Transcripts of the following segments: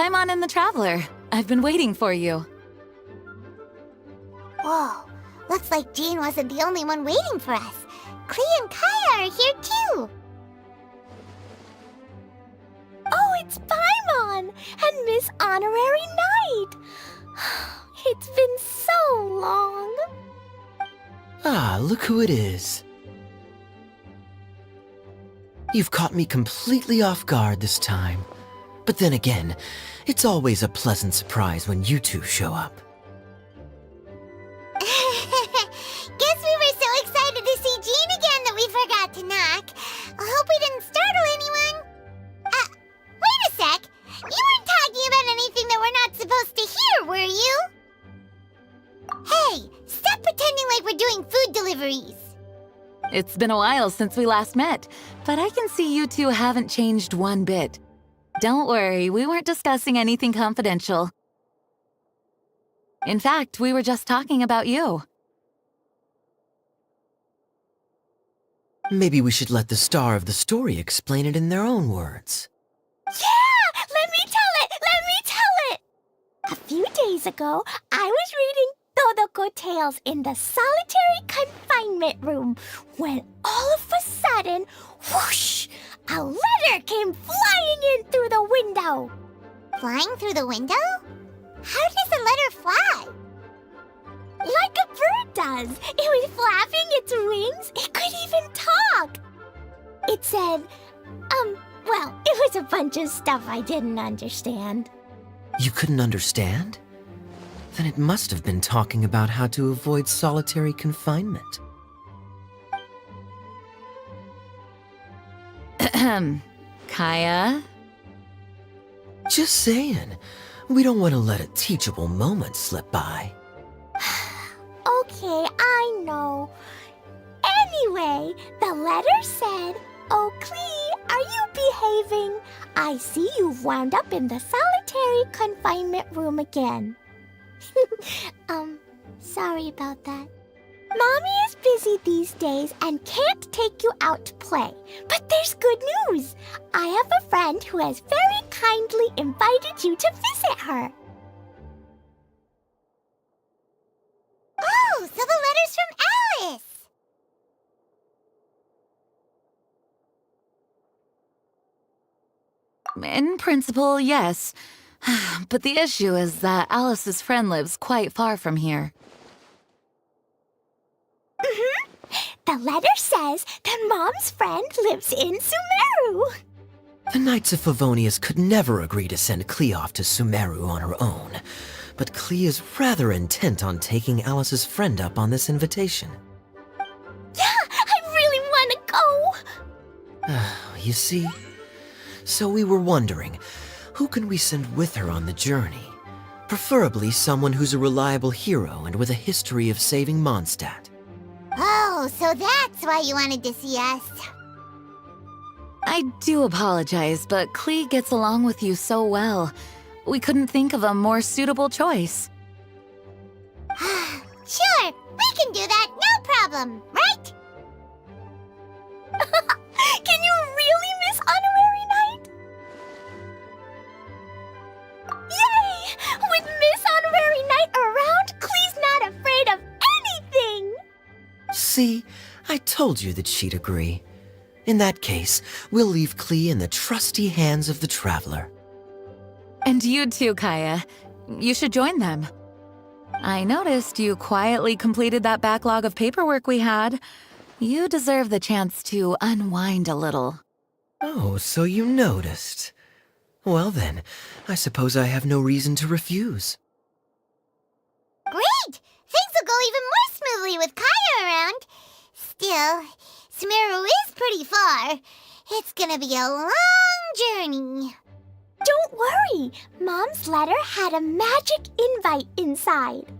Paimon and the Traveler. I've been waiting for you. Whoa, looks like Jean wasn't the only one waiting for us. Klee and Kaya are here too. Oh, it's Paimon and Miss Honorary Knight. It's been so long. Ah, look who it is. You've caught me completely off guard this time. But then again, it's always a pleasant surprise when you two show up. Guess we were so excited to see Jean again that we forgot to knock. I hope we didn't startle anyone. Wait a sec. You weren't talking about anything that we're not supposed to hear, were you? Hey, stop pretending like we're doing food deliveries. It's been a while since we last met, but I can see you two haven't changed one bit. Don't worry, we weren't discussing anything confidential. In fact, we were just talking about you. Maybe we should let the star of the story explain it in their own words. Yeah! Let me tell it! A few days ago, I was reading Todoko Tales in the solitary confinement room when all of a sudden, whoosh, a letter came flying in through the window. Flying through the window? How does a letter fly? Like a bird does. It was flapping its wings. It could even talk. It said, well, it was a bunch of stuff I didn't understand. You couldn't understand? Then it must have been talking about how to avoid solitary confinement. Kaya? Just saying. We don't want to let a teachable moment slip by. Okay, I know. Anyway, the letter said, "Oh, Klee, are you behaving? I see you've wound up in the solitary confinement room again." Sorry about that. Mommy is busy these days and can't take you out to play. But there's good news. I have a friend who has very kindly invited you to visit her. Oh, so the letter's from Alice! In principle, yes. But the issue is that Alice's friend lives quite far from here. The letter says that Mom's friend lives in Sumeru. The Knights of Favonius could never agree to send Klee off to Sumeru on her own, but Klee is rather intent on taking Alice's friend up on this invitation. Yeah, I really want to go. You see? So we were wondering, who can we send with her on the journey? Preferably someone who's a reliable hero and with a history of saving Mondstadt. Oh, so that's why you wanted to see us. I do apologize, but Klee gets along with you so well. We couldn't think of a more suitable choice. Sure, we can do that, no problem, right? Can you really, Miss Honorary Knight? Yay! With Miss Honorary Knight around, Klee's not afraid of anything! See? I told you that she'd agree. In that case, we'll leave Klee in the trusty hands of the Traveler. And you too, Kaya. You should join them. I noticed you quietly completed that backlog of paperwork we had. You deserve the chance to unwind a little. Oh, so you noticed. Well then, I suppose I have no reason to refuse. Great! Things will go even more smoothly with Kaya around. Still, Sumeru is pretty far. It's gonna be a long journey. Don't worry, Mom's letter had a magic invite inside.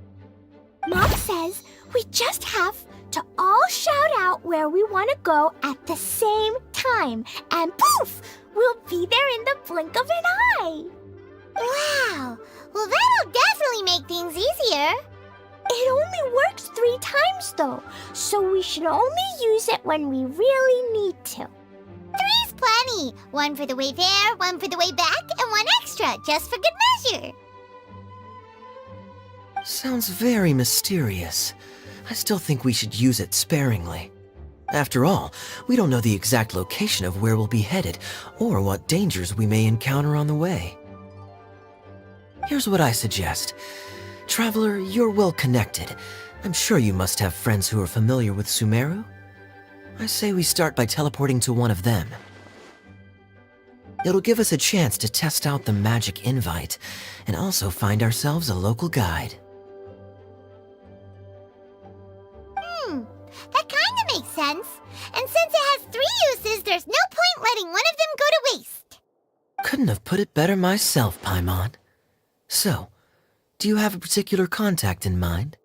Mom says we just have to all shout out where we want to go at the same time, and poof, we'll be there in the blink of an eye. Wow, well that'll definitely make things easier. It only works 3 times though, so we should only use it when we really need to. 3's plenty. One for the way there, one for the way back, and one extra, just for good measure. Sounds very mysterious. I still think we should use it sparingly. After all, we don't know the exact location of where we'll be headed, or what dangers we may encounter on the way. Here's what I suggest. Traveler, you're well connected. I'm sure you must have friends who are familiar with Sumeru. I say we start by teleporting to one of them. It'll give us a chance to test out the magic invite, and also find ourselves a local guide. That kinda makes sense. And since it has 3 uses, there's no point letting one of them go to waste. Couldn't have put it better myself, Paimon. So, do you have a particular contact in mind?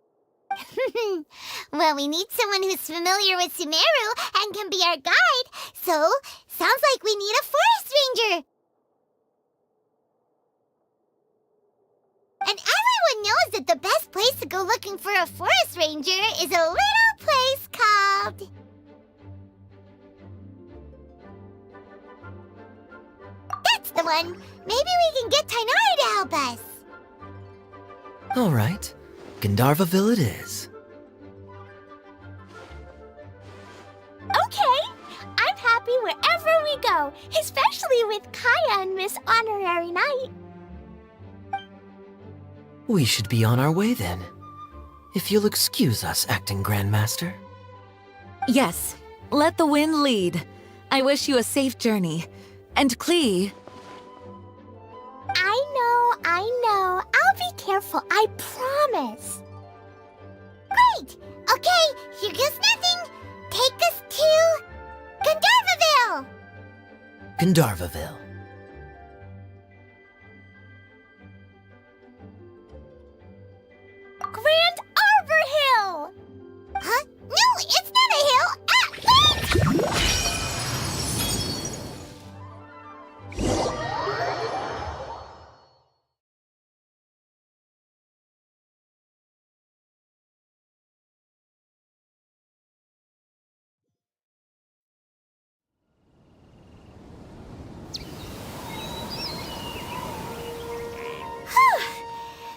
Well, we need someone who's familiar with Sumeru and can be our guide, so sounds like we need a forest ranger. And everyone knows that the best place to go looking for a forest ranger is a little place called... That's the one! Maybe we can get Tainari to help us. All right, Gandharvaville it is. Okay, I'm happy wherever we go, especially with Kaya and Miss Honorary Knight. We should be on our way then. If you'll excuse us, Acting Grandmaster. Yes, let the wind lead. I wish you a safe journey. And Klee, I know. I'll be careful, I promise. Great! Okay, here goes nothing. Take us to... Gandharvaville! Gandharvaville. Grand Arbor Hill! Huh? No, it's not a hill! Ah, wait!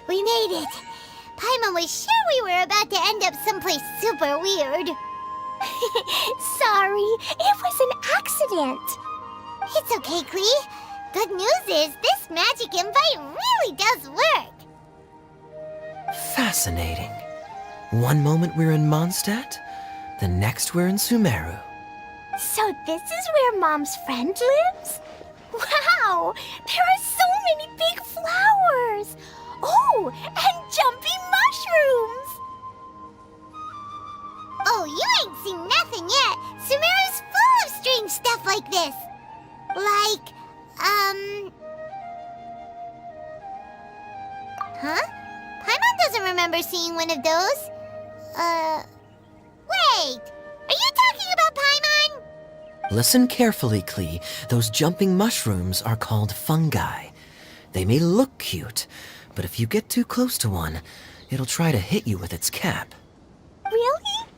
We made it. Paimon was sure we were about to end up someplace super weird. Sorry, it was an accident. It's okay, Klee. Good news is this magic invite really does work. Fascinating. One moment we're in Mondstadt, the next we're in Sumeru. So this is where Mom's friend lives? Wow, there are so many big flowers. Oh, and jumping mushrooms. Oh, you ain't seen nothing yet. Sumeru's full of strange stuff like this. Like, Huh? Paimon doesn't remember seeing one of those. Wait! Are you talking about Paimon? Listen carefully, Klee. Those jumping mushrooms are called fungi. They may look cute, but if you get too close to one, it'll try to hit you with its cap. Really?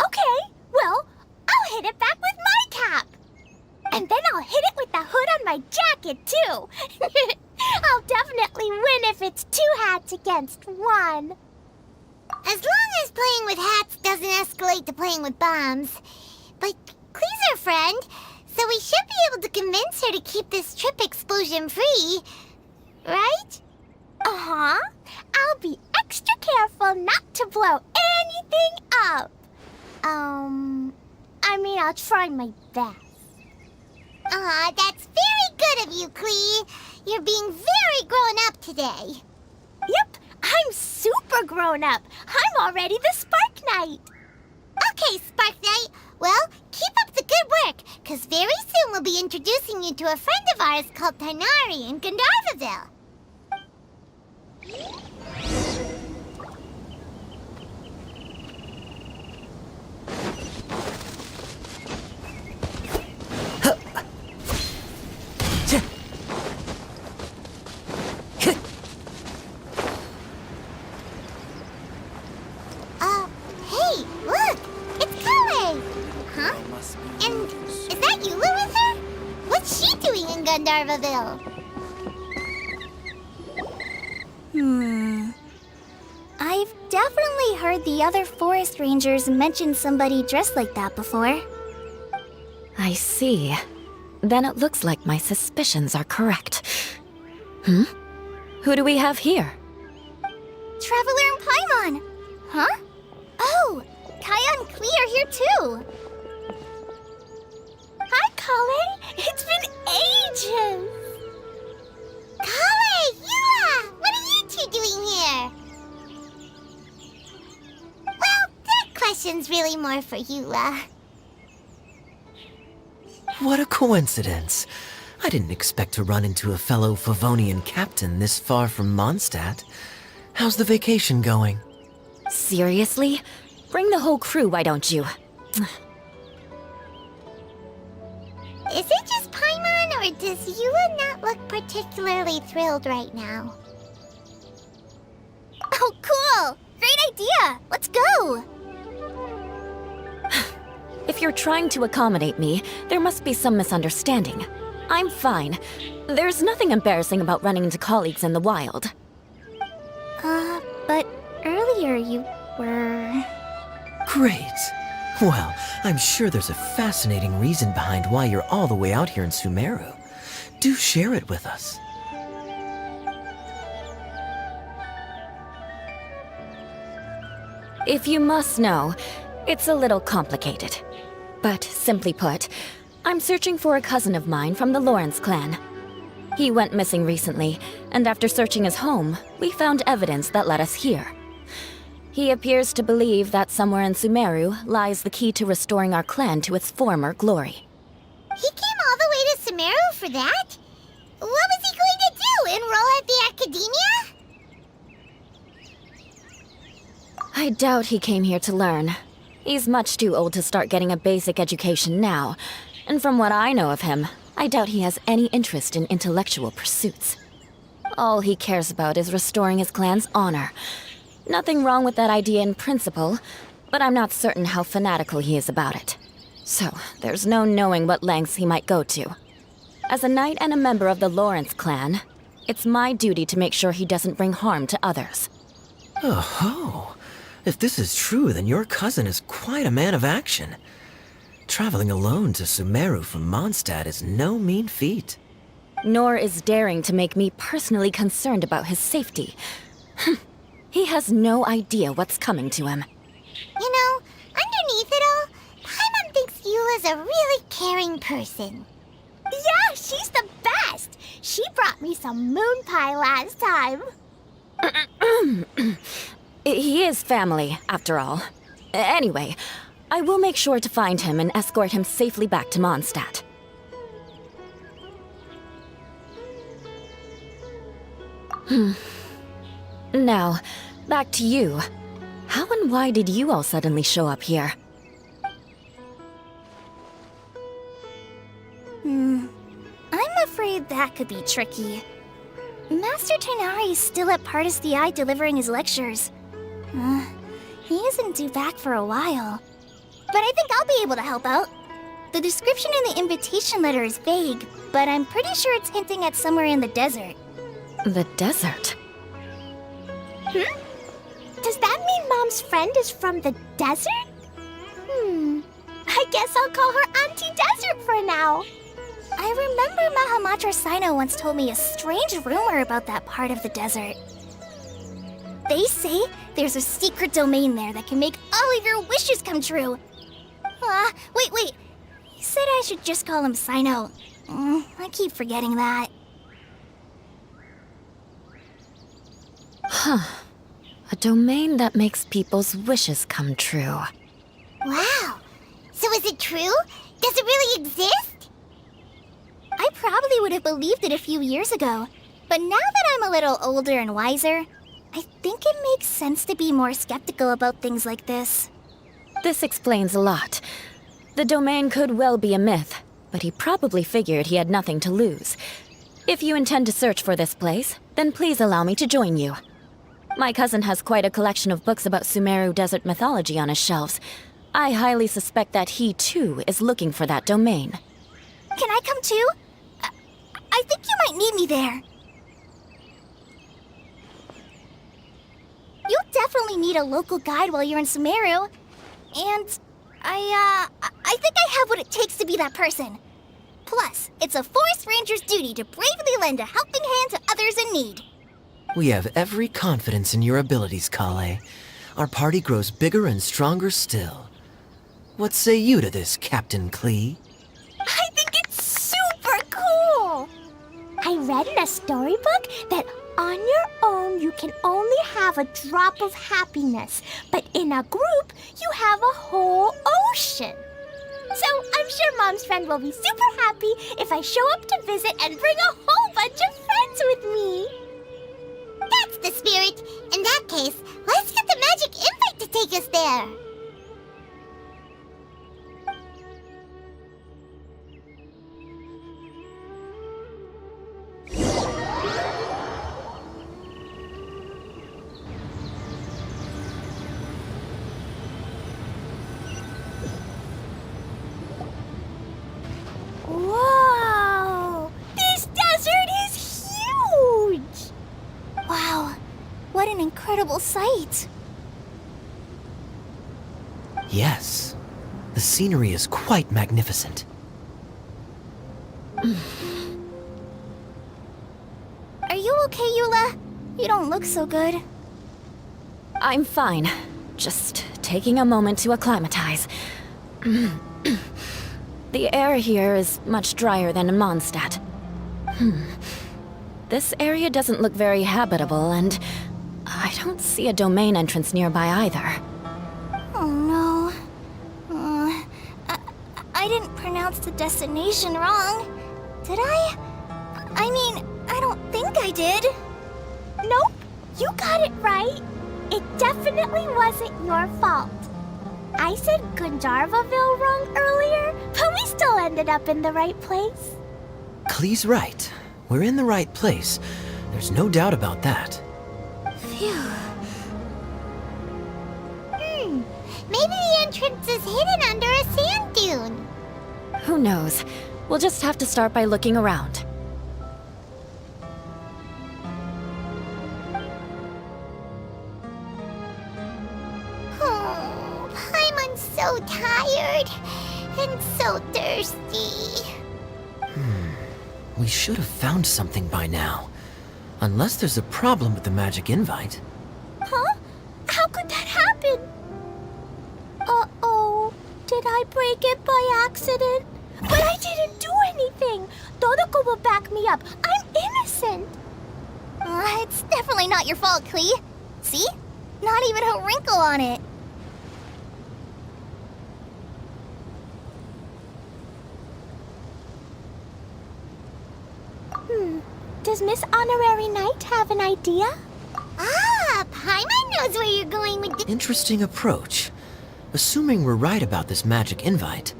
Okay, well, I'll hit it back with my cap. And then I'll hit it with the hood on my jacket, too. I'll definitely win if it's 2 hats against 1. As long as playing with hats doesn't escalate to playing with bombs. But Klee's our friend, so we should be able to convince her to keep this trip explosion-free. Right? Uh-huh. I'll be extra careful not to blow anything up. I'll try my best. Aw, that's very good of you, Klee. You're being very grown up today. Yep, I'm super grown up. I'm already the Spark Knight. Okay, Spark Knight. Well, keep up the good work, because very soon we'll be introducing you to a friend of ours called Tainari in Gandharvaville. Hey, look! It's Klee! Huh? And is that Yula with her? Gandharvaville. I've definitely heard the other forest rangers mention somebody dressed like that before. I see. Then it looks like my suspicions are correct. Who do we have here? Traveler and Paimon! Huh? Oh, Kaya and Klee are here too! Hi, Kale! It's been ages! Kale, Yua! What are you two doing here? Well, that question's really more for Yua. What a coincidence. I didn't expect to run into a fellow Favonian captain this far from Mondstadt. How's the vacation going? Seriously? Bring the whole crew, why don't you? Is it just Paimon, or does Yua not look particularly thrilled right now? Oh, cool! Great idea! Let's go! If you're trying to accommodate me, there must be some misunderstanding. I'm fine. There's nothing embarrassing about running into colleagues in the wild. But earlier you were... Great. Well, I'm sure there's a fascinating reason behind why you're all the way out here in Sumeru. Do share it with us. If you must know, it's a little complicated. But simply put, I'm searching for a cousin of mine from the Lawrence clan. He went missing recently, and after searching his home, we found evidence that led us here. He appears to believe that somewhere in Sumeru lies the key to restoring our clan to its former glory. He came all the way to Sumeru for that? What was he going to do, enroll at the academia? I doubt he came here to learn. He's much too old to start getting a basic education now, and from what I know of him, I doubt he has any interest in intellectual pursuits. All he cares about is restoring his clan's honor. Nothing wrong with that idea in principle, but I'm not certain how fanatical he is about it. So, there's no knowing what lengths he might go to. As a knight and a member of the Lawrence clan, it's my duty to make sure he doesn't bring harm to others. Oh-ho! If this is true, then your cousin is quite a man of action. Traveling alone to Sumeru from Mondstadt is no mean feat. Nor is daring to make me personally concerned about his safety. He has no idea what's coming to him. You know, underneath it all, Paimon thinks Yula's a really caring person. Yeah, she's the best! She brought me some moon pie last time. He is family, after all. Anyway, I will make sure to find him and escort him safely back to Mondstadt. Now, back to you. How and why did you all suddenly show up here? I'm afraid that could be tricky. Master Tighnari is still at Partis the Eye delivering his lectures. He isn't due back for a while. But I think I'll be able to help out. The description in the invitation letter is vague, but I'm pretty sure it's hinting at somewhere in the desert. The desert? Does that mean Mom's friend is from the desert? I guess I'll call her Auntie Desert for now. I remember Mahamatra Sino once told me a strange rumor about that part of the desert. They say there's a secret domain there that can make all of your wishes come true. Wait. He said I should just call him Sino. I keep forgetting that. A domain that makes people's wishes come true. Wow. So is it true? Does it really exist? I probably would have believed it a few years ago. But now that I'm a little older and wiser, I think it makes sense to be more skeptical about things like this. This explains a lot. The domain could well be a myth, but he probably figured he had nothing to lose. If you intend to search for this place, then please allow me to join you. My cousin has quite a collection of books about Sumeru desert mythology on his shelves. I highly suspect that he, too, is looking for that domain. Can I come too? I think you might need me there. You'll definitely need a local guide while you're in Sumeru. And I think I have what it takes to be that person. Plus, it's a forest ranger's duty to bravely lend a helping hand to others in need. We have every confidence in your abilities, Klee. Our party grows bigger and stronger still. What say you to this, Captain Klee? I think it's super cool! I read in a storybook that on your own you can only have a drop of happiness, but in a group you have a whole ocean. So I'm sure Mom's friend will be super happy if I show up to visit and bring a whole bunch of friends with me. That's the spirit. In that case, let's get the magic invite to take us there. Whoa! This desert is huge! Wow, what an incredible sight. Yes. The scenery is quite magnificent. Are you okay, Eula? You don't look so good. I'm fine. Just taking a moment to acclimatize. The air here is much drier than in Mondstadt. This area doesn't look very habitable, and I don't see a domain entrance nearby either. Oh no. I didn't pronounce the destination wrong. Did I? I mean, I don't think I did. Nope, you got it right. It definitely wasn't your fault. I said Gundarvaville wrong earlier, but we still ended up in the right place. Klee's right. We're in the right place. There's no doubt about that. Phew. Maybe the entrance is hidden under a sand dune. Who knows? We'll just have to start by looking around. Oh, Paimon's so tired and so thirsty. We should have found something by now. Unless there's a problem with the magic invite. Huh? How could that happen? Uh-oh. Did I break it by accident? But I didn't do anything. Todoko will back me up. I'm innocent. It's definitely not your fault, Klee. See? Not even a wrinkle on it. Does Miss Honorary Knight have an idea? Ah, Paimon knows where you're going with the... Interesting approach. Assuming we're right about this magic invite.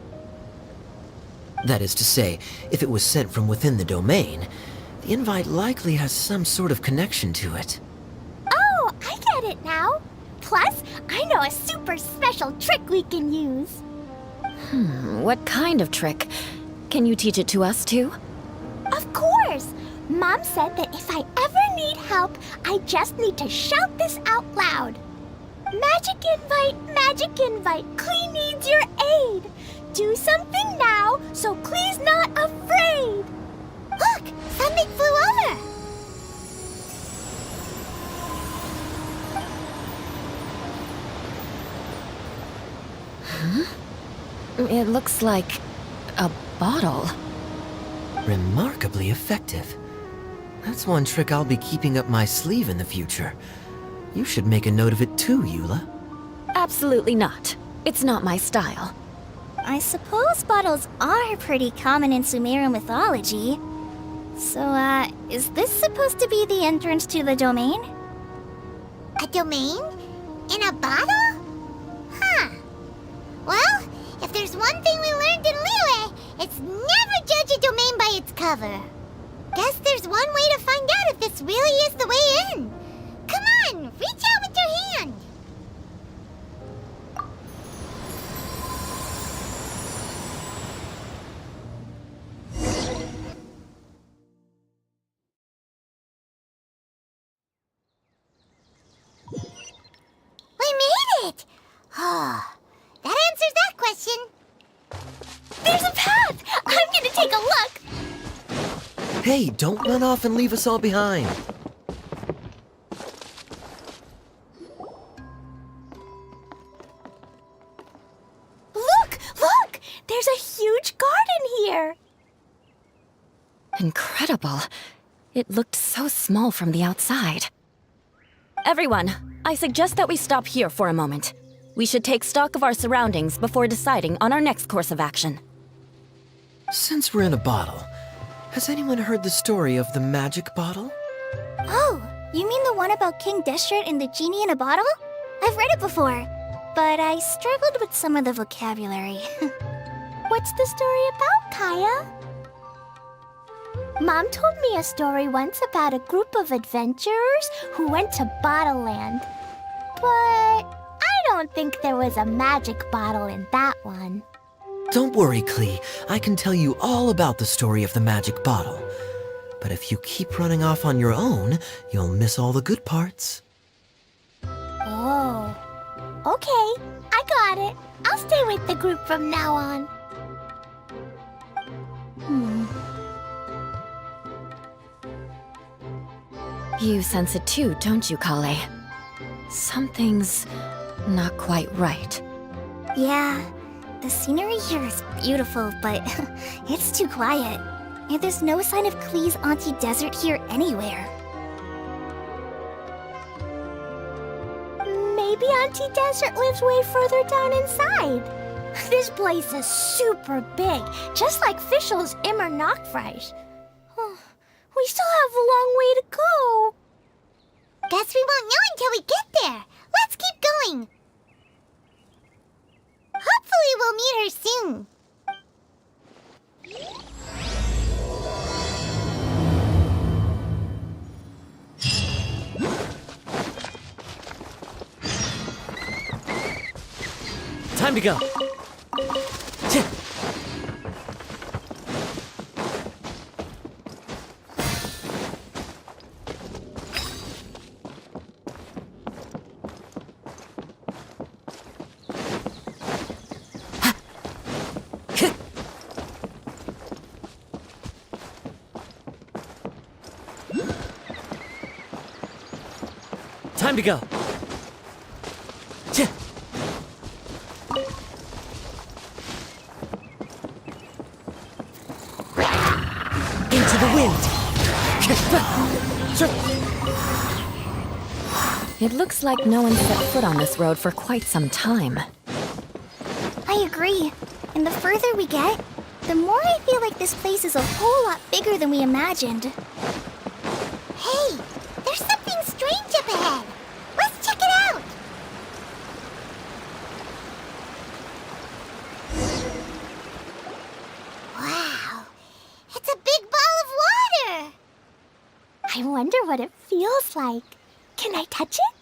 That is to say, if it was sent from within the domain, the invite likely has some sort of connection to it. Oh, I get it now. Plus, I know a super special trick we can use. What kind of trick? Can you teach it to us too? Of course! Mom said that if I ever need help, I just need to shout this out loud. Magic invite, Klee needs your aid. Do something now so Klee's not afraid. Look, something flew over. It looks like a bottle. Remarkably effective. That's one trick I'll be keeping up my sleeve in the future. You should make a note of it too, Eula. Absolutely not. It's not my style. I suppose bottles are pretty common in Sumeru mythology. So, is this supposed to be the entrance to the domain? A domain? In a bottle? Huh. Well, if there's one thing we learned in Liyue, it's never judge a domain by its cover. Guess there's one way to find out if this really is the way in. Come on, reach out with your hand. Hey, don't run off and leave us all behind. Look! Look! There's a huge garden here! Incredible. It looked so small from the outside. Everyone, I suggest that we stop here for a moment. We should take stock of our surroundings before deciding on our next course of action. Since we're in a bottle, has anyone heard the story of the magic bottle? Oh, you mean the one about King Deshret and the genie in a bottle? I've read it before, but I struggled with some of the vocabulary. What's the story about, Kaya? Mom told me a story once about a group of adventurers who went to Bottle Land. But I don't think there was a magic bottle in that one. Don't worry, Klee. I can tell you all about the story of the magic bottle. But if you keep running off on your own, you'll miss all the good parts. Oh. Okay, I got it. I'll stay with the group from now on. You sense it too, don't you, Klee? Something's not quite right. Yeah, the scenery here is beautiful, but it's too quiet. And there's no sign of Klee's Auntie Desert here anywhere. Maybe Auntie Desert lives way further down inside. This place is super big, just like Fischl's Immer Nachtreich. We still have a long way to go. Guess we won't know until we get there. Let's keep going. Hopefully we'll meet her soon. Time to go. Time to go. Into the wind. It looks like no one set foot on this road for quite some time. I agree. And the further we get, the more I feel like this place is a whole lot bigger than we imagined. Hey, there's something strange up ahead. Let's check it out. Wow, it's a big ball of water. I wonder what it feels like. Can I touch it?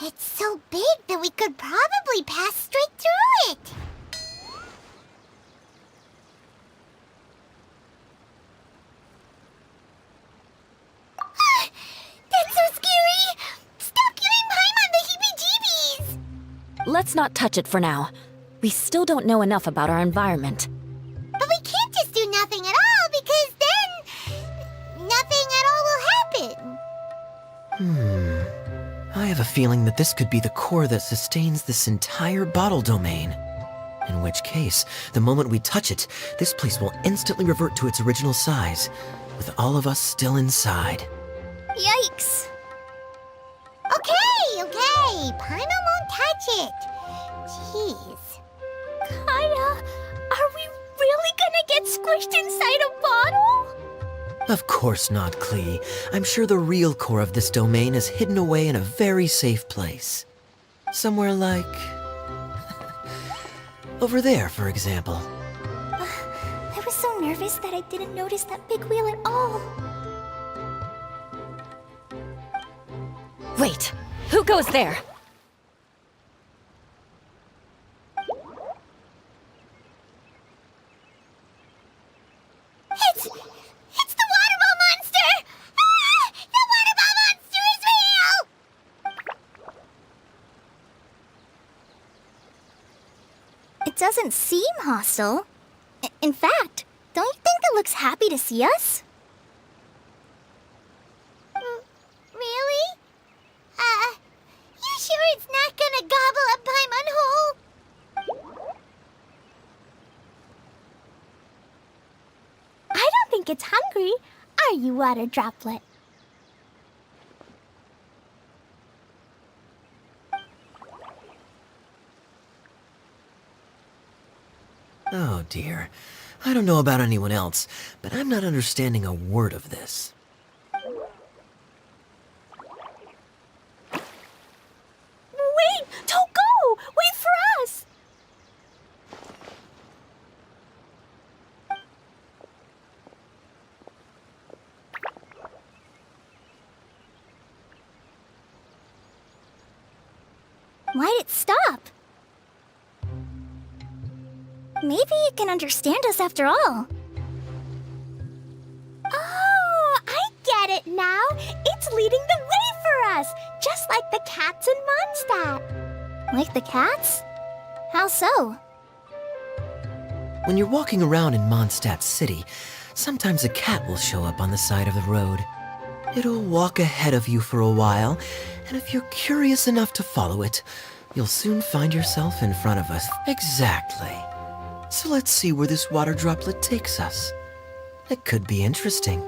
It's so big that we could probably pass straight through it. That's so scary! Stop giving Paimon the heebie-jeebies! Let's not touch it for now. We still don't know enough about our environment. But we can't just do nothing at all, because then nothing at all will happen. I have a feeling that this could be the core that sustains this entire bottle domain. In which case, the moment we touch it, this place will instantly revert to its original size, with all of us still inside. Yikes. Okay. Paimon won't touch it. Jeez. Kaya, are we really gonna get squished inside a bottle? Of course not, Klee. I'm sure the real core of this domain is hidden away in a very safe place. Somewhere like... over there, for example. I was so nervous that I didn't notice that big wheel at all. Wait, who goes there? It's the water ball monster! Ah! The water ball monster is real! It doesn't seem hostile. In fact, don't you think it looks happy to see us. Really? You sure it's not gonna gobble up Paimon whole? I don't think it's hungry. Are you, Water Droplet? Oh dear. I don't know about anyone else, but I'm not understanding a word of this. Wait! Don't go! Wait for us! Why'd it stop? Maybe it can understand us after all. Oh, I get it now. It's leading the way for us, just like the cats in Mondstadt. Like the cats? How so? When you're walking around in Mondstadt City, sometimes a cat will show up on the side of the road. It'll walk ahead of you for a while, and if you're curious enough to follow it, you'll soon find yourself in front of us. Exactly. So let's see where this water droplet takes us. It could be interesting.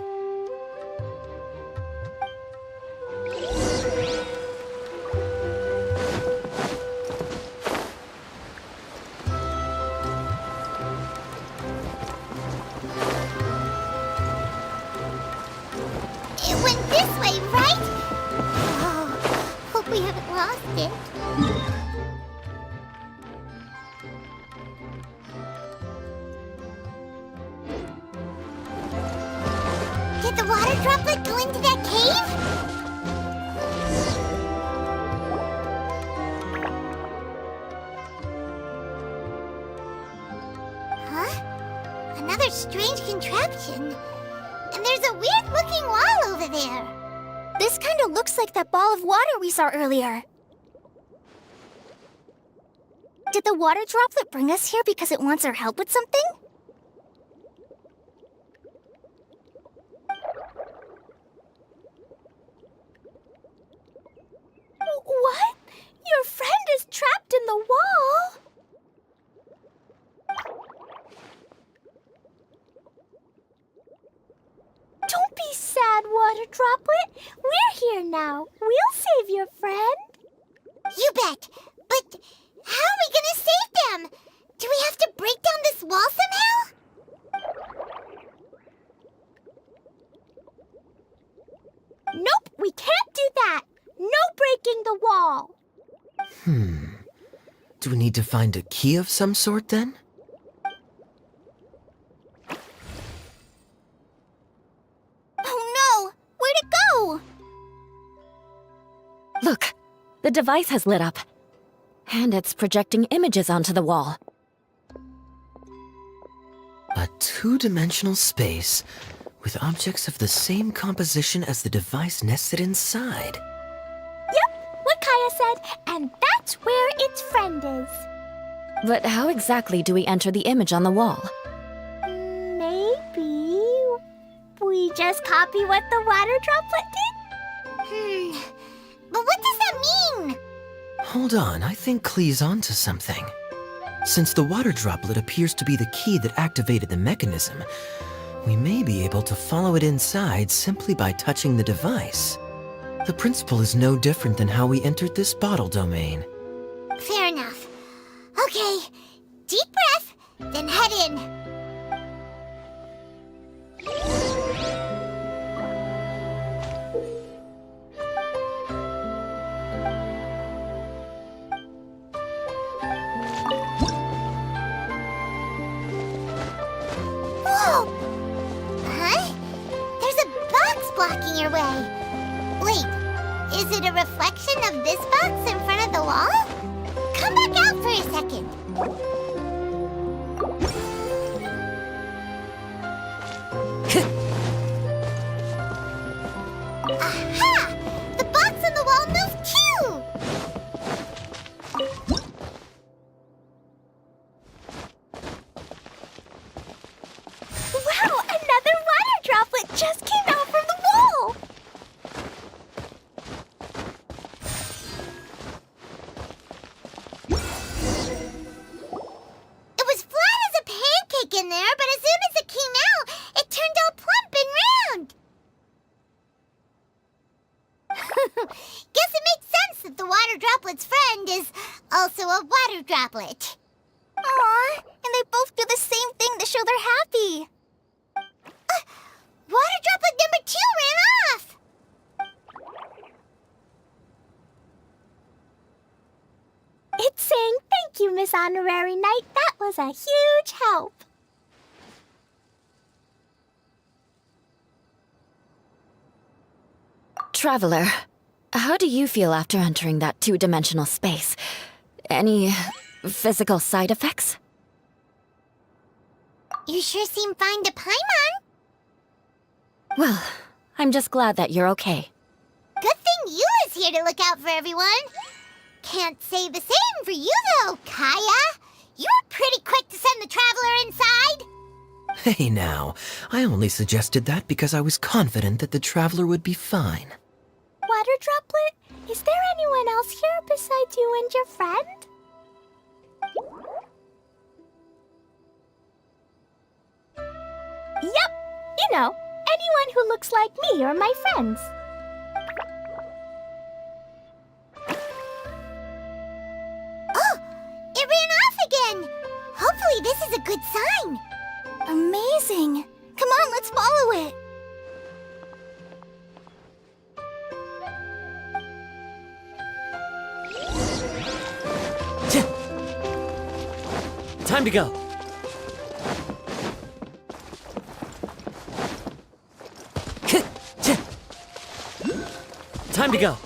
It went this way, right? Oh, hope we haven't lost it. Did the water droplet go into that cave? Huh? Another strange contraption. And there's a weird-looking wall over there. This kind of looks like that ball of water we saw earlier. Did the water droplet bring us here because it wants our help with something? What? Your friend is trapped in the wall? Don't be sad, Water Droplet. We're here now. We'll save your friend. You bet. But how are we gonna save them? Do we have to break down this wall somehow? Nope, we can't do that. No breaking the wall. Do we need to find a key of some sort then? Oh no! Where'd it go? Look, the device has lit up. And it's projecting images onto the wall. A two-dimensional space with objects of the same composition as the device nested inside. Yep, what Kaya said, and that's where its friend is. But how exactly do we enter the image on the wall? Maybe we just copy what the water droplet did? But what does that mean? Hold on, I think Klee's onto something. Since the water droplet appears to be the key that activated the mechanism, we may be able to follow it inside simply by touching the device. The principle is no different than how we entered this bottle domain. Fair enough. Okay, deep breath, then head in. Whoa! Huh? There's a box blocking your way. Wait, is it a reflection of this box in front of the wall? Come back out for a second. Aha! The box on the wall moved too! Wow, I in there, but as soon as it came out, it turned all plump and round. Guess it makes sense that the water droplet's friend is also a water droplet. Aw, and they both do the same thing to show they're happy. Water droplet number 2 ran off. It's saying thank you, Miss Honorary Knight. That was a huge help. Traveler, how do you feel after entering that two-dimensional space? Any physical side effects? You sure seem fine to Paimon. Well, I'm just glad that you're okay. Good thing you is here to look out for everyone. Can't say the same for you, though, Kaya. You were pretty quick to send the traveler inside. Hey now, I only suggested that because I was confident that the traveler would be fine. Water Droplet, is there anyone else here besides you and your friend? Yep, you know, anyone who looks like me or my friends. Oh, it ran off again. Hopefully this is a good sign. Amazing. Come on, let's follow it. Time to go. Time to go.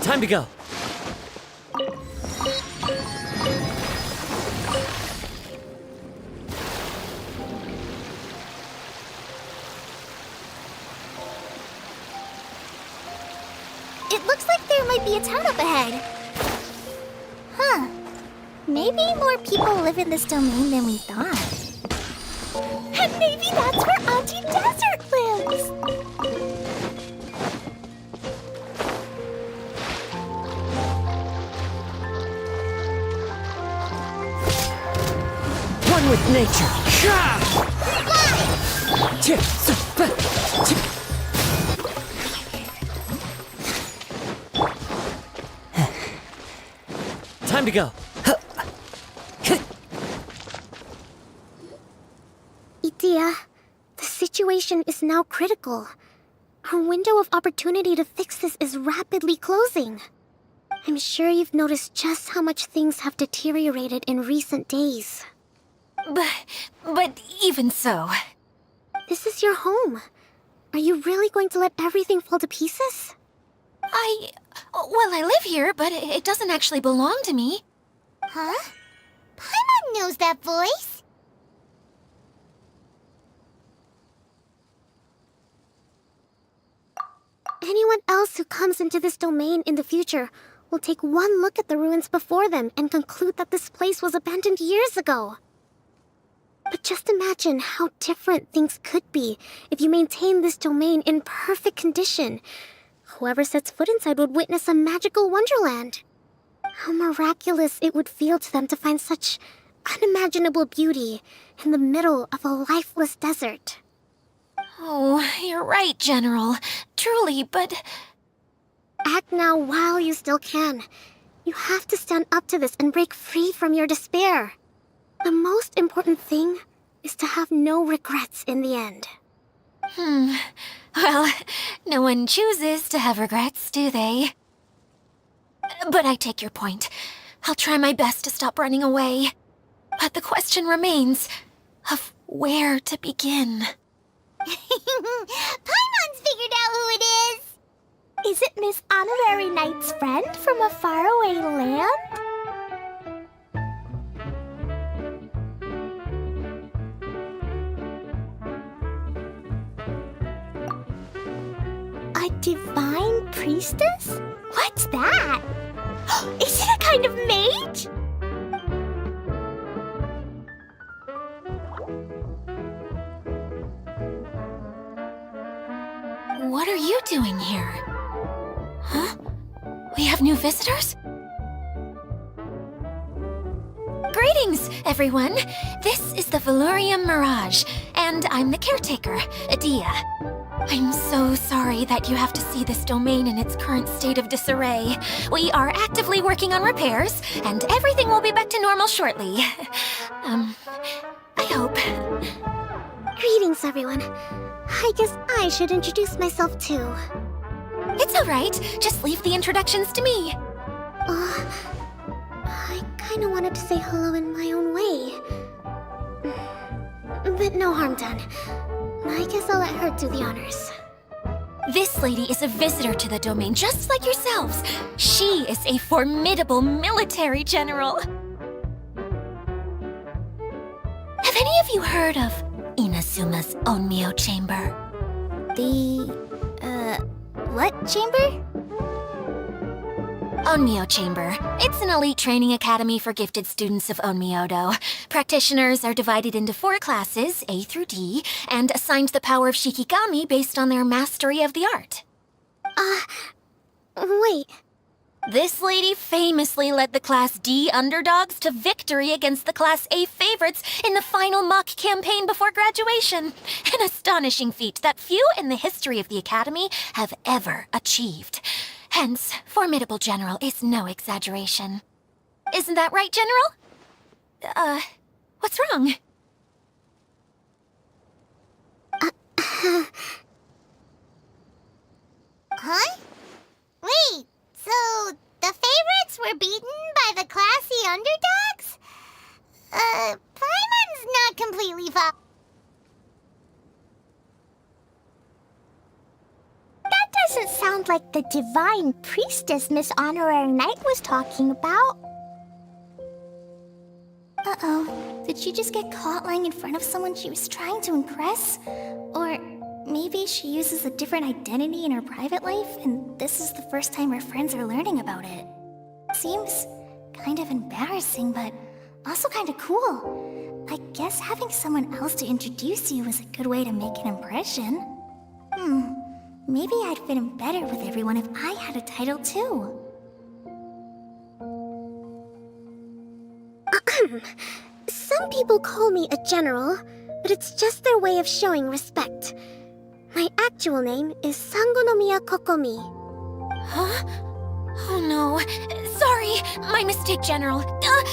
Time to go. It looks like there might be a town up ahead. Huh. Maybe more people live in this domain than we thought. And maybe that's where Auntie Desert lives! One with nature. Time to go. Itia, the situation is now critical. Our window of opportunity to fix this is rapidly closing. I'm sure you've noticed just how much things have deteriorated in recent days. But even so... This is your home. Are you really going to let everything fall to pieces? Well, I live here, but it doesn't actually belong to me. Huh? Paimon knows that voice. Anyone else who comes into this domain in the future will take one look at the ruins before them and conclude that this place was abandoned years ago. But just imagine how different things could be if you maintain this domain in perfect condition. Whoever sets foot inside would witness a magical wonderland. How miraculous it would feel to them to find such unimaginable beauty in the middle of a lifeless desert. Oh, you're right, General. Truly, but... Act now while you still can. You have to stand up to this and break free from your despair. The most important thing is to have no regrets in the end. Well, no one chooses to have regrets, do they? But I take your point. I'll try my best to stop running away. But the question remains of where to begin. Paimon's figured out who it is. Is it Miss Honorary Knight's friend from a faraway land? A divine priestess? What's that? Is it a kind of mage? What are you doing here? Huh? We have new visitors? Greetings, everyone. This is the Valurium Mirage, and I'm the caretaker, Adia. I'm so sorry that you have to see this domain in its current state of disarray. We are actively working on repairs, and everything will be back to normal shortly. I hope. Greetings, everyone. I guess I should introduce myself too. It's all right. Just leave the introductions to me. I kinda wanted to say hello in my own way. But no harm done. I guess I'll let her do the honors. This lady is a visitor to the domain, just like yourselves. She is a formidable military general. Have any of you heard of Inazuma's Onmyo Chamber? What chamber? Onmyo Chamber. It's an elite training academy for gifted students of Onmyodo. Practitioners are divided into 4 classes, A through D, and assigned the power of Shikigami based on their mastery of the art. Wait. This lady famously led the Class D underdogs to victory against the Class A favorites in the final mock campaign before graduation. An astonishing feat that few in the history of the Academy have ever achieved. Hence, formidable general is no exaggeration. Isn't that right, General? What's wrong? Huh? Wait, so the favorites were beaten by the classy underdogs? Paimon's not completely That doesn't sound like the divine priestess Miss Honorary Knight was talking about. Uh-oh. Did she just get caught lying in front of someone she was trying to impress? Or maybe she uses a different identity in her private life, and this is the first time her friends are learning about it. Seems kind of embarrassing, but also kind of cool. I guess having someone else to introduce you is a good way to make an impression. Maybe I'd fit in better with everyone if I had a title too. Some people call me a general, but it's just their way of showing respect. My actual name is Sangonomiya Kokomi. Huh? Oh no. Sorry, my mistake, General.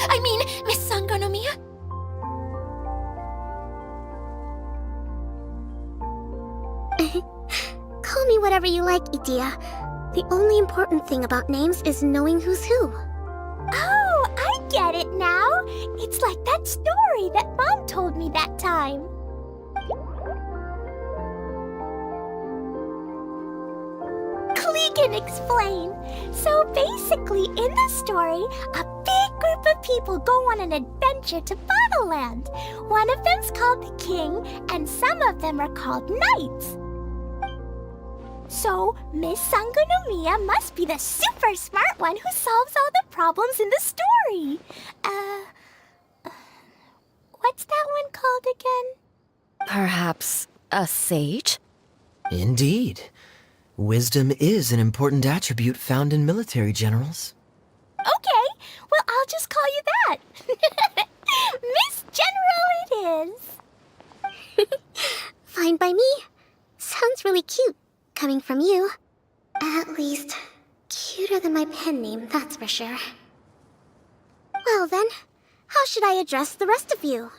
I mean, Miss Sangonomiya. Call me whatever you like, Idia. The only important thing about names is knowing who's who. Oh, I get it now. It's like that story that Mom told me that time. Klee can explain. So basically, in the story, a big group of people go on an adventure to Bottleland. One of them's called the King, and some of them are called Knights. So, Miss Sangonomiya must be the super smart one who solves all the problems in the story. What's that one called again? Perhaps a sage? Indeed. Wisdom is an important attribute found in military generals. Okay, well, I'll just call you that. Miss General it is. Fine by me. Sounds really cute, coming from you. At least, cuter than my pen name, that's for sure. Well then, how should I address the rest of you?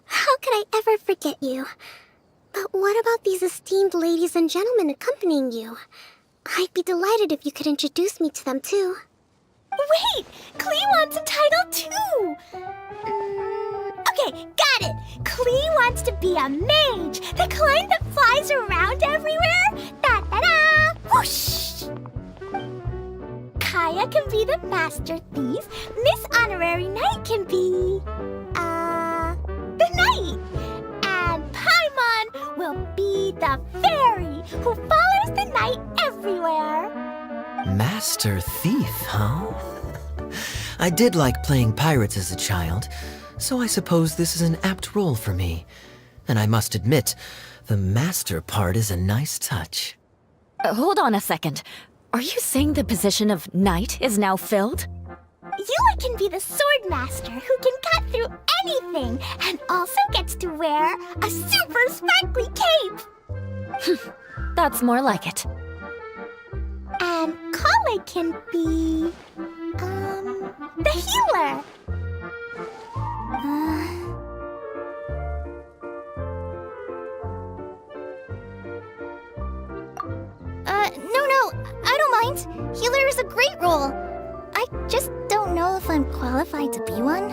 How could I ever forget you? But what about these esteemed ladies and gentlemen accompanying you? I'd be delighted if you could introduce me to them too. Wait, Klee wants a title too. Okay, got it. Klee wants to be a mage, the kind that flies around everywhere. Da-da-da! Whoosh! Kaya can be the master thief. Miss Honorary Knight can be, the knight. And Paimon will be the fairy who follows the knight everywhere. Master Thief, huh? I did like playing pirates as a child, so I suppose this is an apt role for me. And I must admit, the master part is a nice touch. Hold on a second. Are you saying the position of knight is now filled? Yula can be the sword master who can cut through anything and also gets to wear a super sparkly cape. That's more like it. And Klee can be... the healer. No, I don't mind. Healer is a great role. I just don't know if I'm qualified to be one.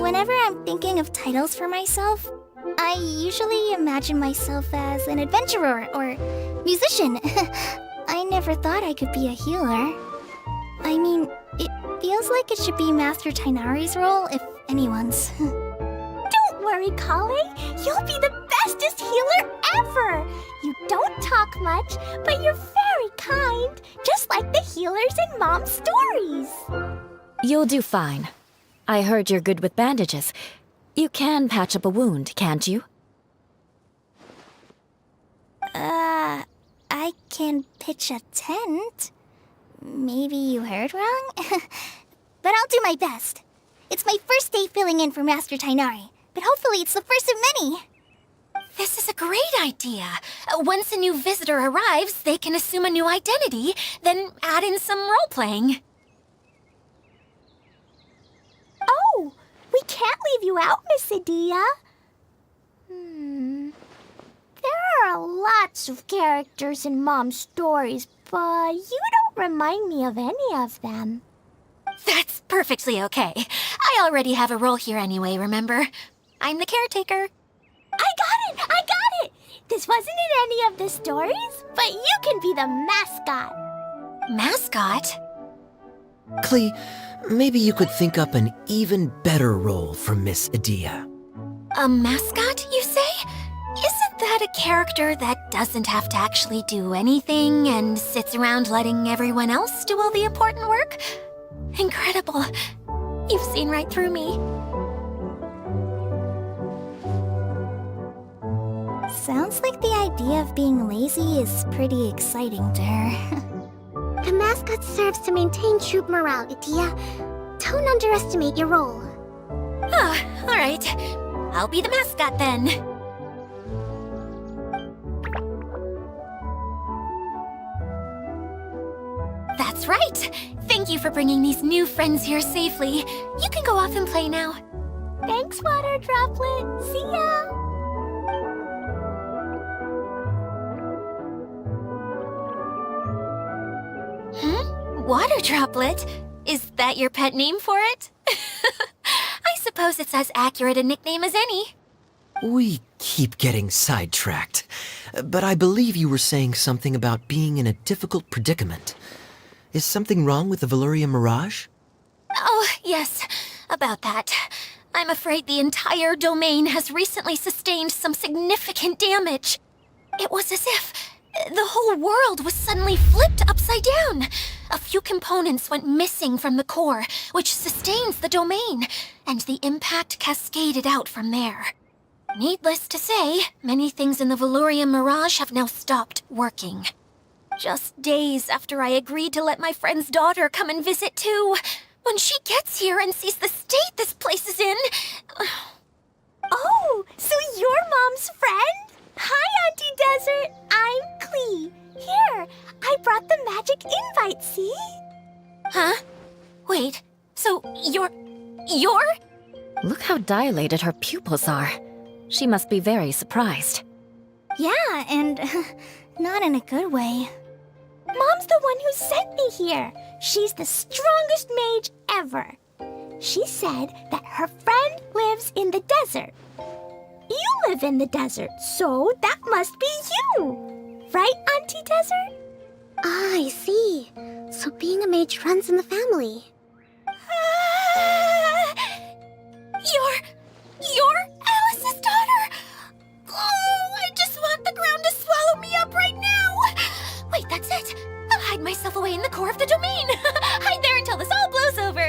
Whenever I'm thinking of titles for myself, I usually imagine myself as an adventurer or musician. I never thought I could be a healer. I mean, it feels like it should be Master Tainari's role, if anyone's. Don't worry, Klee. You'll be the bestest healer ever. You don't talk much, but you're very kind, just like the healers in Mom's stories. You'll do fine. I heard you're good with bandages. You can patch up a wound, can't you? I can pitch a tent. Maybe you heard wrong? But I'll do my best. It's my first day filling in for Master Tainari, but hopefully it's the first of many. This is a great idea. Once a new visitor arrives, they can assume a new identity, then add in some role-playing. Oh, we can't leave you out, Miss Adia. There are lots of characters in Mom's stories, but you don't remind me of any of them. That's perfectly okay. I already have a role here anyway, remember? I'm the caretaker. I got it! This wasn't in any of the stories, but you can be the mascot. Mascot? Klee, maybe you could think up an even better role for Miss Adia. A mascot, you say? Isn't that a character that doesn't have to actually do anything and sits around letting everyone else do all the important work? Incredible. You've seen right through me. Sounds like the idea of being lazy is pretty exciting to her. The mascot serves to maintain troop morale, Adia. Don't underestimate your role. Ah, all right. I'll be the mascot then. That's right. Thank you for bringing these new friends here safely. You can go off and play now. Thanks, Water Droplet. See ya! Water Droplet? Is that your pet name for it? I suppose it's as accurate a nickname as any. We keep getting sidetracked, but I believe you were saying something about being in a difficult predicament. Is something wrong with the Valyria Mirage? Oh, yes, about that. I'm afraid the entire domain has recently sustained some significant damage. It was as if the whole world was suddenly flipped upside down. A few components went missing from the core, which sustains the domain, and the impact cascaded out from there. Needless to say, many things in the Valyria Mirage have now stopped working. Just days after I agreed to let my friend's daughter come and visit too. When she gets here and sees the state this place is in... Oh, so you're Mom's friend? Hi, Auntie Desert. I'm Klee. Here, I brought the magic invite, see? Huh? Wait, so you're... Look how dilated her pupils are. She must be very surprised. Yeah, and not in a good way. Mom's the one who sent me here. She's the strongest mage ever. She said that her friend lives in the desert. You live in the desert, so that must be you. Right, Auntie Desert? Ah, I see. So being a mage runs in the family. You're Alice's daughter? Oh, I just want the ground to swallow me up right now. Wait, that's it. I'll hide myself away in the core of the domain. Hide there until this all blows over.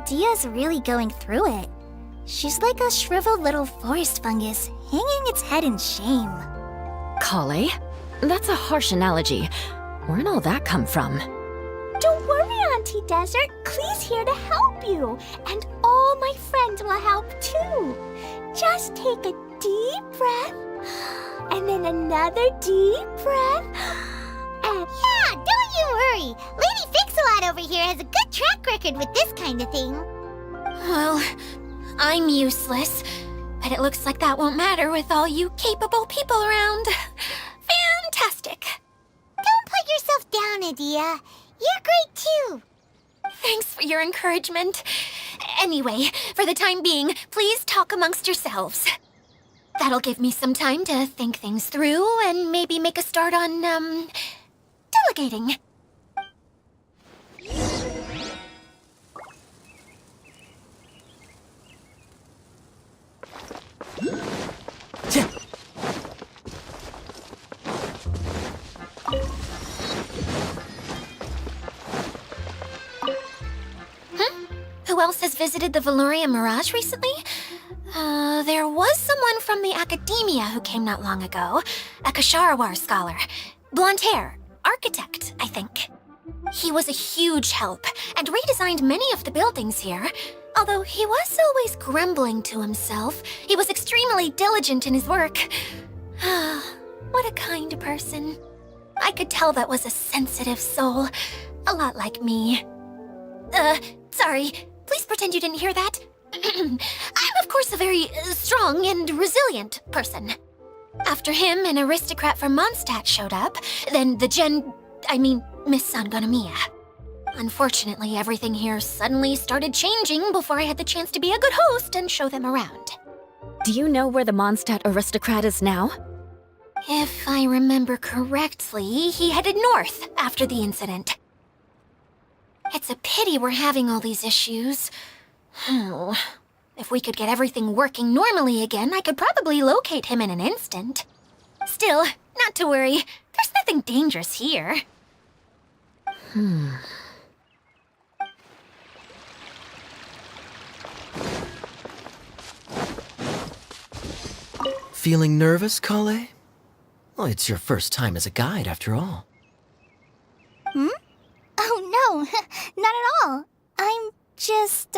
Dia's really going through it. She's like a shriveled little forest fungus, hanging its head in shame. Klee? That's a harsh analogy. Where'd all that come from? Don't worry, Auntie Desert. Klee's here to help you. And all my friends will help too. Just take a deep breath. And then another deep breath. And Yeah, don't you worry. Lady Fix-A-Lot over here has a good track record with this kind of thing. Well, I'm useless, but it looks like that won't matter with all you capable people around. Fantastic. Don't put yourself down, Adia. You're great too. Thanks for your encouragement. Anyway, for the time being, please talk amongst yourselves. That'll give me some time to think things through and maybe make a start on, delegating. Who else has visited the Valoria Mirage recently? There was someone from the academia who came not long ago. A Kasharawar scholar. Blonde hair. Architect, I think. He was a huge help and redesigned many of the buildings here. Although he was always grumbling to himself, he was extremely diligent in his work. What a kind person. I could tell that was a sensitive soul. A lot like me. Sorry. Please pretend you didn't hear that. I'm, of course, a very strong and resilient person. After him, an aristocrat from Mondstadt showed up, then Miss Sangonomiya. Unfortunately, everything here suddenly started changing before I had the chance to be a good host and show them around. Do you know where the Mondstadt aristocrat is now? If I remember correctly, he headed north after the incident. It's a pity we're having all these issues. If we could get everything working normally again, I could probably locate him in an instant. Still, not to worry. There's nothing dangerous here. Feeling nervous, Klee? Well, it's your first time as a guide, after all. Oh no, not at all. I'm just,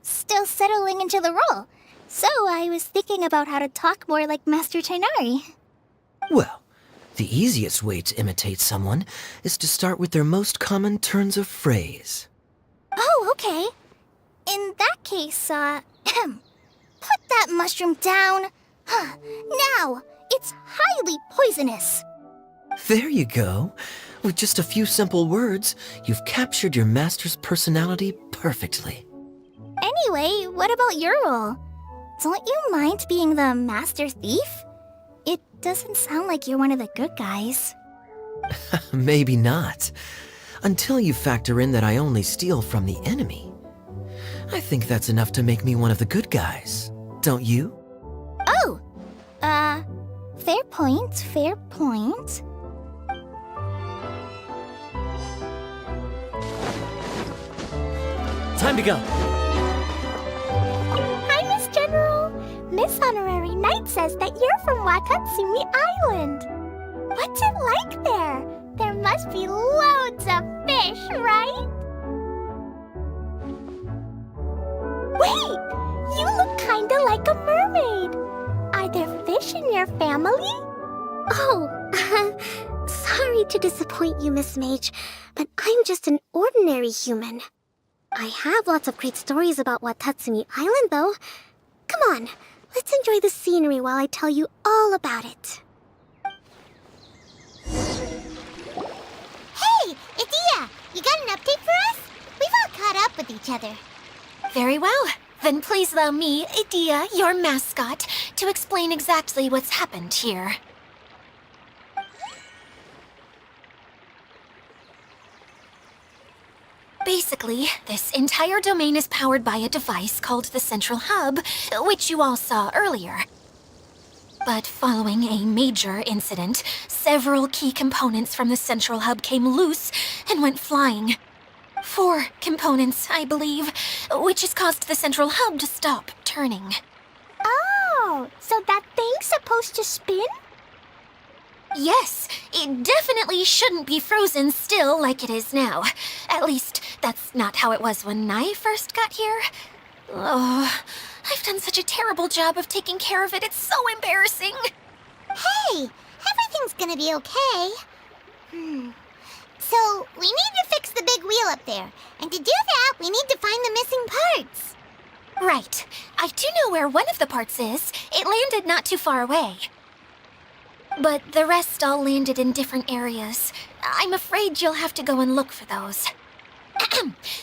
still settling into the role. So I was thinking about how to talk more like Master Tighnari. Well, the easiest way to imitate someone is to start with their most common turns of phrase. Oh, okay. In that case, put that mushroom down. Now, it's highly poisonous. There you go. With just a few simple words, you've captured your master's personality perfectly. Anyway, what about your role? Don't you mind being the master thief? It doesn't sound like you're one of the good guys. Maybe not. Until you factor in that I only steal from the enemy. I think that's enough to make me one of the good guys. Don't you? Oh! Fair point, fair point. Time to go. hi, Miss General. Miss Honorary Knight says that you're from Watatsumi Island. What's it like there? There must be loads of fish, right? Wait! You look kinda like a mermaid. Are there fish in your family? Oh, sorry to disappoint you, Miss Mage, but I'm just an ordinary human. I have lots of great stories about Watatsumi Island, though. Come on, let's enjoy the scenery while I tell you all about it. Hey, Adia, you got an update for us? We've all caught up with each other. Very well. Then please allow me, Adia, your mascot, to explain exactly what's happened here. Basically, this entire domain is powered by a device called the Central Hub, which you all saw earlier. But following a major incident, several key components from the Central Hub came loose and went flying. 4 components, I believe, which has caused the central hub to stop turning. Oh, so that thing's supposed to spin? Yes, it definitely shouldn't be frozen still like it is now. At least, that's not how it was when I first got here. Oh, I've done such a terrible job of taking care of it. It's so embarrassing. Hey, everything's gonna be okay. So, we need to fix the big wheel up there. And to do that, we need to find the missing parts. Right. I do know where one of the parts is. It landed not too far away. But the rest all landed in different areas. I'm afraid you'll have to go and look for those.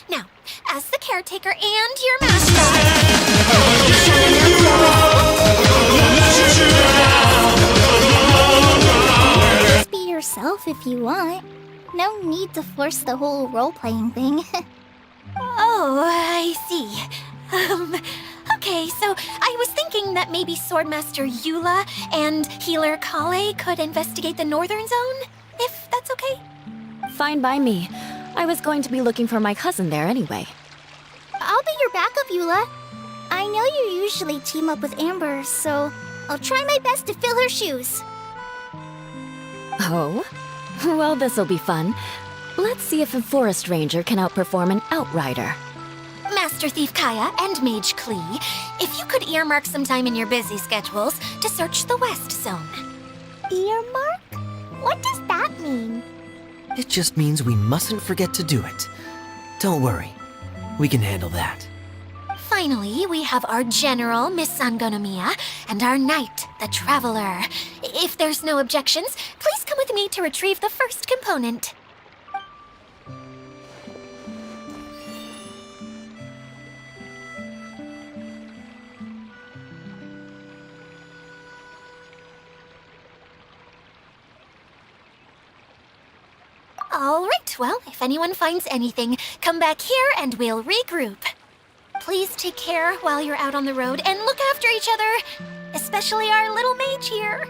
Now, as the caretaker and your master... Just be yourself if you want. No need to force the whole role-playing thing. Oh, I see. Okay, so I was thinking that maybe Swordmaster Eula and Healer Klee could investigate the northern zone, if that's okay? Fine by me. I was going to be looking for my cousin there anyway. I'll be your backup, Eula. I know you usually team up with Amber, so I'll try my best to fill her shoes. Oh? Well, this'll be fun. Let's see if a forest ranger can outperform an outrider. Master Thief Kaya and Mage Klee, if you could earmark some time in your busy schedules to search the West Zone. Earmark? What does that mean? It just means we mustn't forget to do it. Don't worry. We can handle that. Finally, we have our General, Miss Sangonomiya, and our Knight, the Traveler. If there's no objections, please come with me to retrieve the first component. All right, well, if anyone finds anything, come back here and we'll regroup. Please take care while you're out on the road and look after each other, especially our little mage here.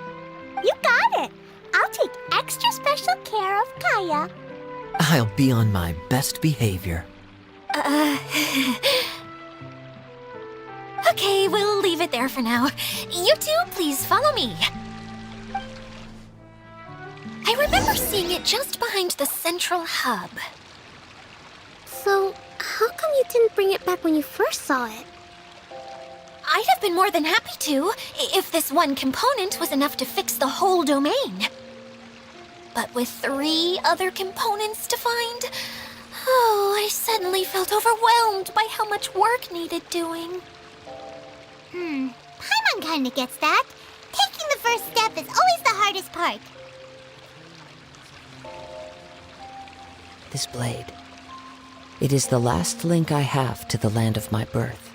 You got it. I'll take extra special care of Kaya. I'll be on my best behavior. Okay, we'll leave it there for now. You two, please follow me. I remember seeing it just behind the central hub. So, how come you didn't bring it back when you first saw it? I'd have been more than happy to, if this one component was enough to fix the whole domain. But with 3 other components to find, I suddenly felt overwhelmed by how much work needed doing. Paimon kinda gets that. Taking the first step is always the hardest part. This blade. It is the last link I have to the land of my birth.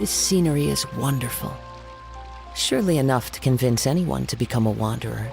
This scenery is wonderful. Surely enough to convince anyone to become a wanderer.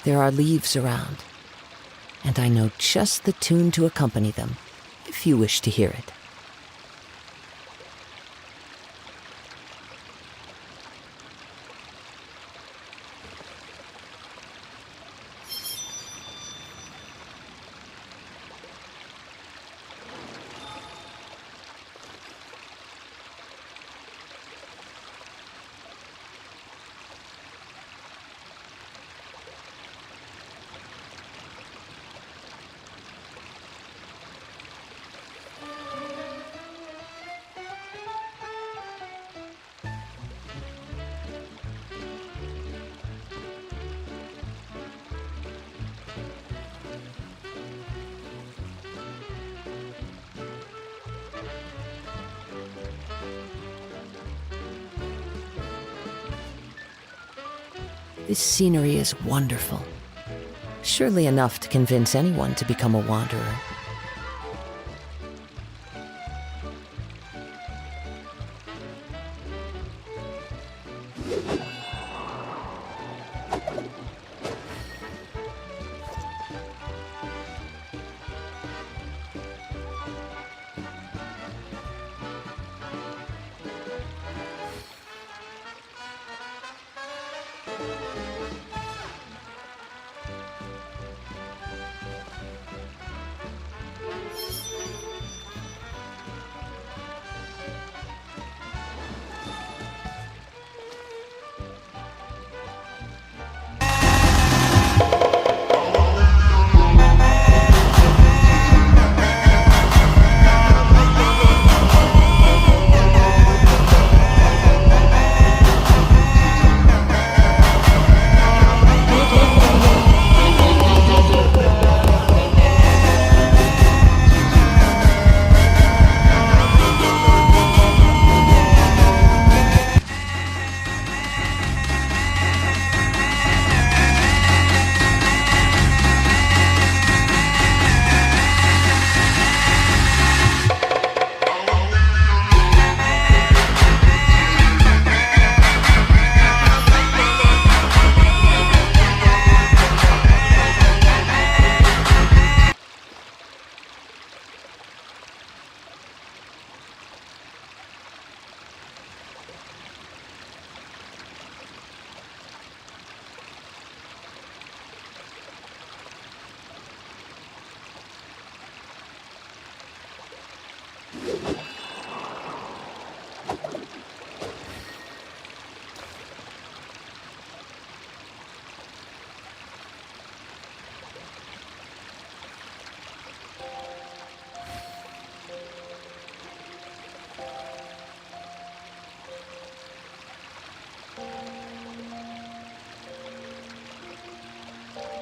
There are leaves around, and I know just the tune to accompany them, if you wish to hear it. This scenery is wonderful. Surely enough to convince anyone to become a wanderer.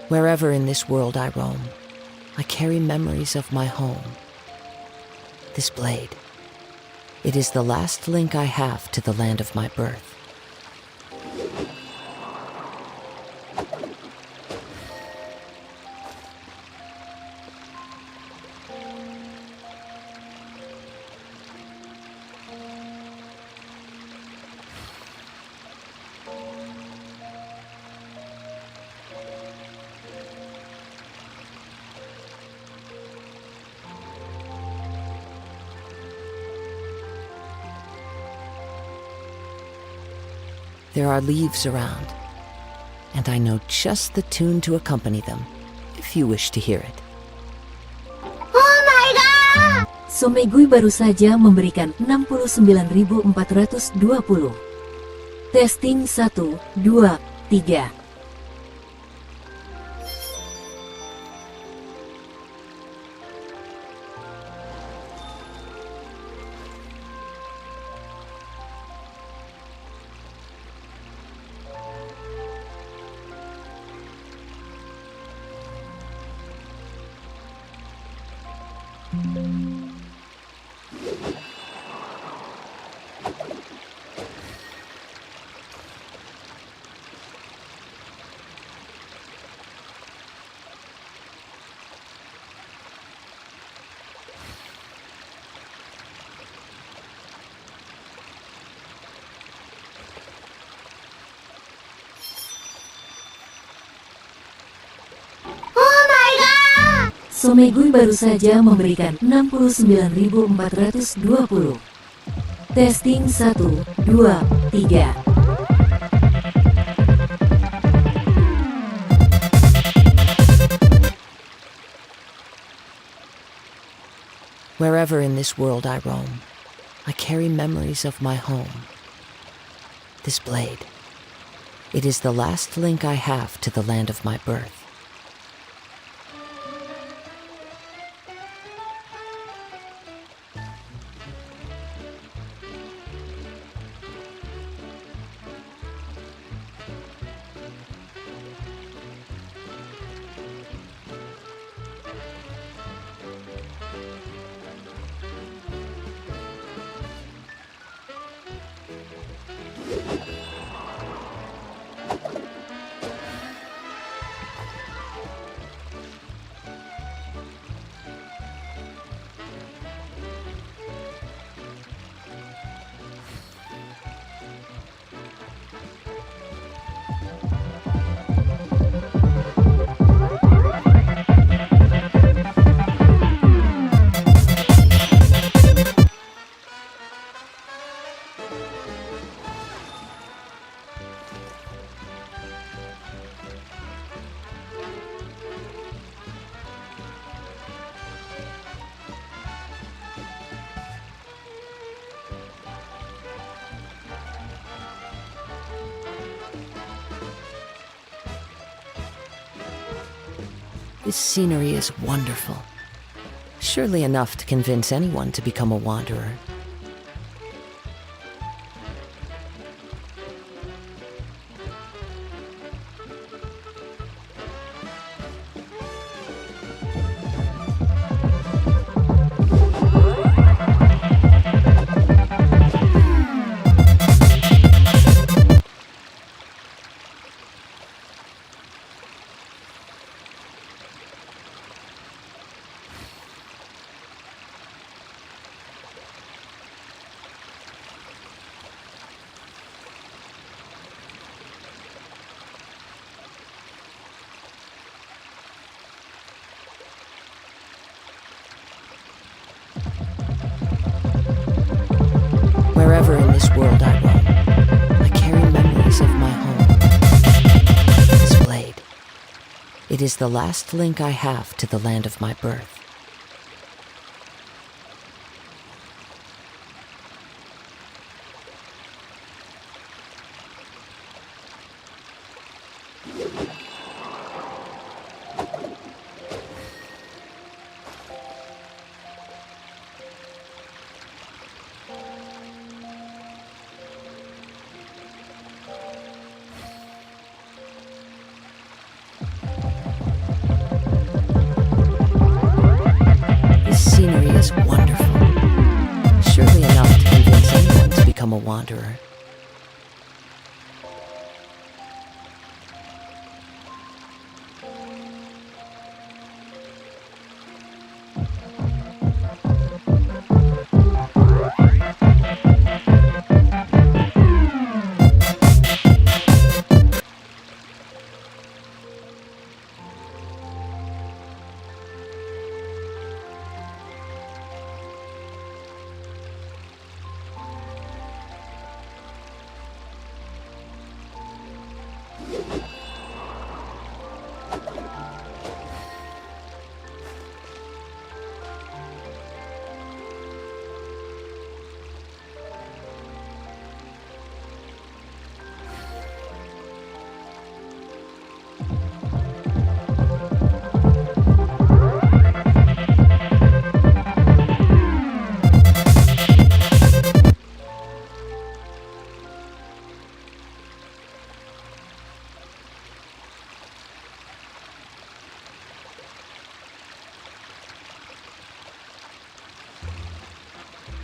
Wherever in this world I roam, I carry memories of my home. This blade, it is the last link I have to the land of my birth. There are leaves around, and I know just the tune to accompany them, if you wish to hear it. Oh my god! Somegui baru saja memberikan 69.420. Testing 1, 2, 3. Somegui baru saja memberikan 69.420. Testing 1, 2, 3. Wherever in this world I roam, I carry memories of my home. This blade, it is the last link I have to the land of my birth. This scenery is wonderful. Surely enough to convince anyone to become a wanderer. Wherever in this world I roam, I carry memories of my home. This blade. It is the last link I have to the land of my birth. This scenery is wonderful. Surely enough to convince anyone to become a wanderer.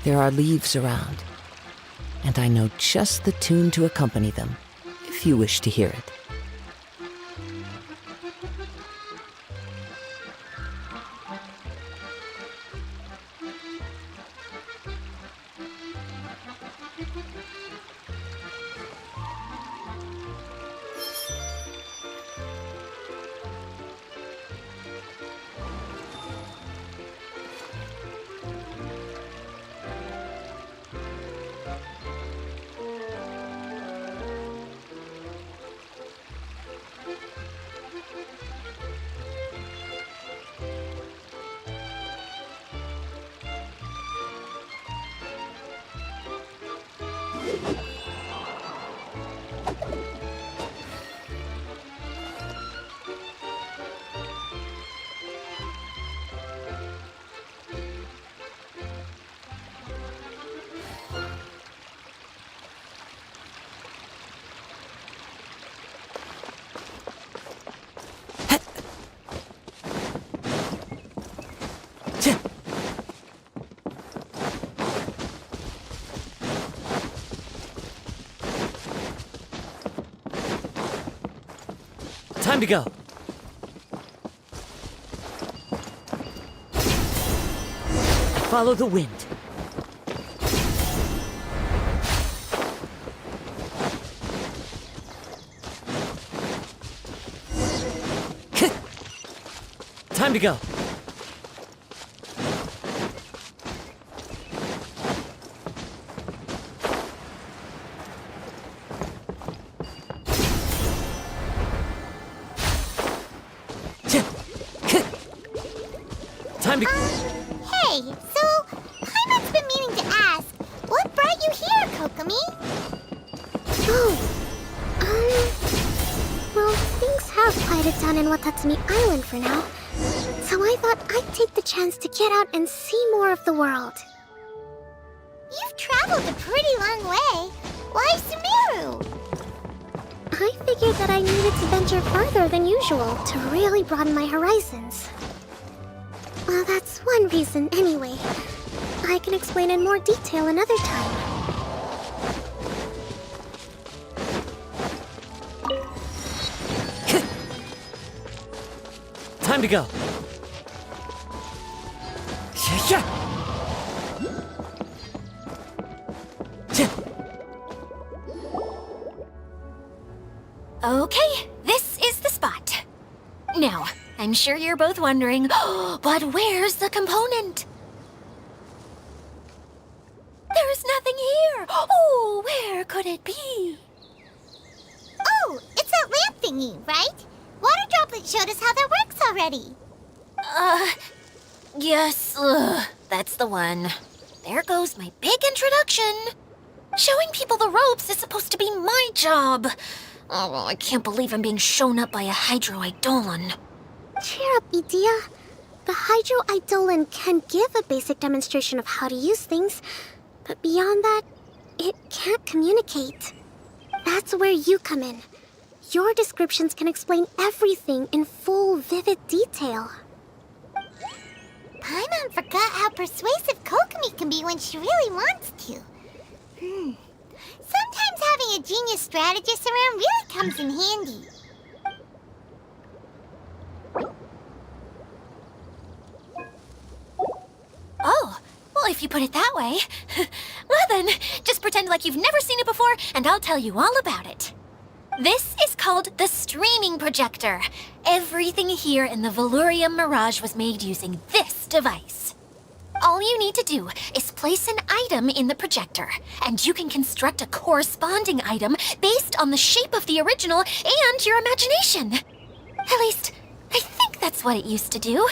There are leaves around, and I know just the tune to accompany them, if you wish to hear it. Time to go. Follow the wind. Time to go. Time to... Hey, so Paimon's been meaning to ask, what brought you here, Kokomi? Well, things have quieted down in Watatsumi Island for now. so I thought I'd take the chance to get out and see more of the world. You've traveled a pretty long way. Why Sumeru? I figured that I needed to venture farther than usual to really broaden my horizons. Well, that's one reason anyway. I can explain in more detail another time. Time to go. Yeah. Okay, this is the spot. Now, I'm sure you're both wondering, but where's the component? There's nothing here. Oh, where could it be? Oh, it's that lamp thingy, right? Water Droplet showed us how that works already. Yes, that's the one. There goes my big introduction. Showing people the ropes is supposed to be my job. Oh, I can't believe I'm being shown up by a Hydro Eidolon. Cheer up, Edea. The Hydro Eidolon can give a basic demonstration of how to use things, but beyond that, it can't communicate. That's where you come in. Your descriptions can explain everything in full, vivid detail. Paimon forgot how persuasive Kokomi can be when she really wants to. Sometimes having a genius strategist around really comes in handy. Oh, well, if you put it that way. Well then, just pretend like you've never seen it before, and I'll tell you all about it. This is called the streaming projector. Everything here in the Velurium Mirage was made using this device. All you need to do is place an item in the projector, and you can construct a corresponding item based on the shape of the original and your imagination. At least, I think that's what it used to do.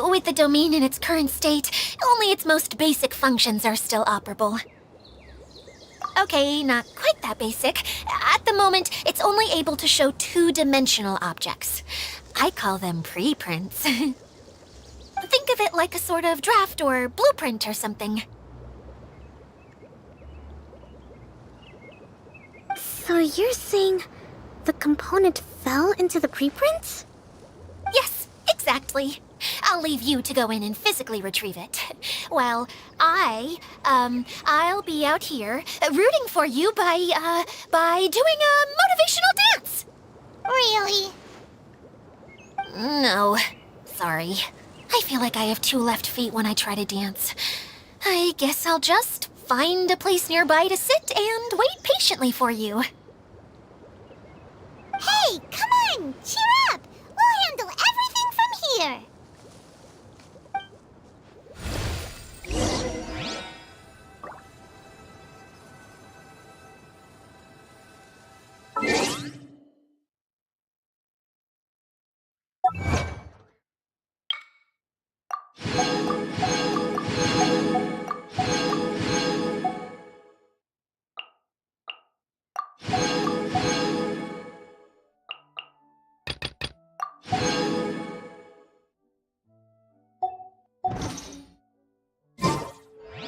With the domain in its current state, only its most basic functions are still operable. Okay, not quite that basic. At the moment, it's only able to show two-dimensional objects. I call them preprints. Think of it like a sort of draft or blueprint or something. So you're saying the component fell into the preprints? Yes, exactly. I'll leave you to go in and physically retrieve it. While I'll be out here rooting for you by doing a motivational dance. Really? No, sorry. I feel like I have two left feet when I try to dance. I guess I'll just find a place nearby to sit and wait patiently for you. Hey, come on! Cheer up! We'll handle everything from here! Huh? ？ Huh?